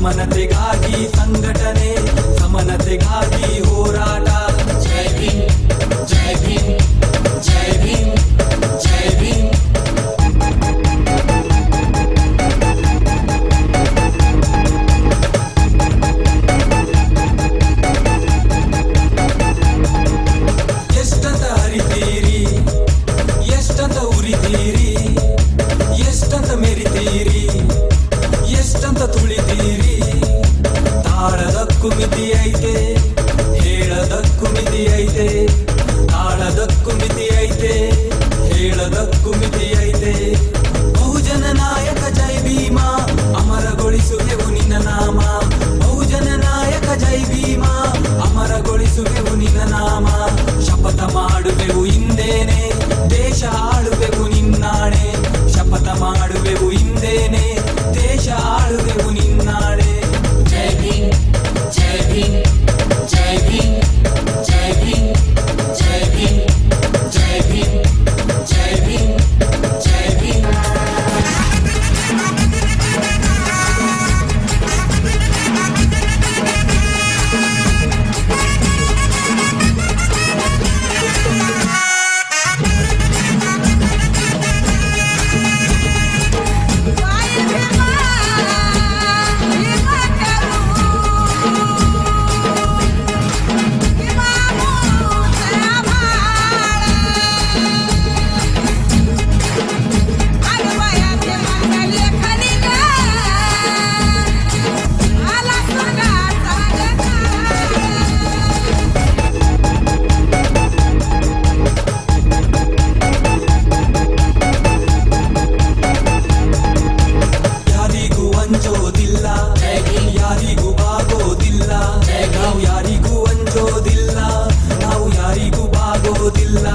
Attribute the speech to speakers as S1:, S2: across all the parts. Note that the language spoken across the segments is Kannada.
S1: ಸಮನತೆಗಾಗಿ ಸಂಘಟನೆ, ಸಮಾನತೆಗಾಗಿ ಹೋರಾಟ. ಜೈ ಭೀಮ್, ಜೈ ಭೀಮ್, ಜೈ ಭೀಮ್, ಜೈ ಭೀಮ್. ಎಷ್ಟಂತ ಹರಿತೀರಿ, ಎಷ್ಟಂತ ಉರಿತೀರಿ, ಎಷ್ಟಂತ ಮೆರಿತೀರಿ, ಎಷ್ಟಂತ ತುಳಿತೀರಿ. ತಾಳದಕ್ಕೂ ಮಿತಿ ಐತೆ, ಹೇಳದಕ್ಕೂ ಮಿತಿ ಐತೆ. ತಾಳದಕ್ಕೂ ಮಿತಿ ಐತೆ, ಹೇಳದಕ್ಕೂ ಮಿತಿ ಐತೆ. ಬಹುಜನ ನಾಯಕ ಜೈ ಭೀಮ, ಅಮರಗೊಳಿಸುವೆವು ನಿನ್ನ ನಾಮ. ಬಹುಜನ ನಾಯಕ ಜೈ ಭೀಮ, ಅಮರಗೊಳಿಸುವೆವು ನಿನ್ನ ನಾಮ. ಶಪಥ ಮಾಡುವೆವು ಇಂದೇನೆ, ದೇಶ ಆಳುವೆವು ನಿನ್ನಾಣೆ. ಶಪಥ ಮಾಡುವೆವು ಇಂದೇನೆ, ದೇಶ ಆಳುವೆವು ನಿನ್ನಾಣೆ. ಜೈ ಭೀಮ್, ಜೈ ಭೀಮ್, ಜೈ ಭೀಮ್, ಜೈ ಭೀಮ್, ಜೈ ಭೀಮ್, ಜೈ ಭೀಮ್, ಜೈ ಭೀಮ್, ಜೈ ಭೀಮ್. ಯಾರಿಗೂ ವಂಚೋದಿಲ್ಲ, ಯಾರಿಗೂ ಬಾಗೋದಿಲ್ಲ. ನಾವು ಯಾರಿಗೂ ವಂಚೋದಿಲ್ಲ, ನಾವು ಯಾರಿಗೂ ಬಾಗೋದಿಲ್ಲ.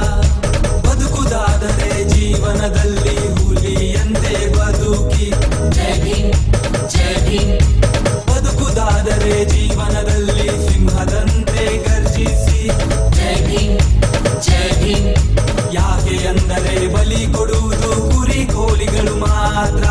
S1: ಬದುಕುದಾದರೆ ಜೀವನದಲ್ಲಿ ಹುಲಿಯಂತೆ ಬದುಕಿ. ಜೈ ಭೀಮ್, ಜೈ ಭೀಮ್. ಬದುಕುದಾದರೆ ಜೀವನದಲ್ಲಿ ಸಿಂಹದಂತೆ ಗರ್ಜಿಸಿ. ಜೈ ಭೀಮ್, ಜೈ ಭೀಮ್. ಯಾಕೆ ಅಂದರೆ ಬಲಿ ಕೊಡುವುದು ಕುರಿ ಕೋಳಿಗಳು ಮಾತ್ರ.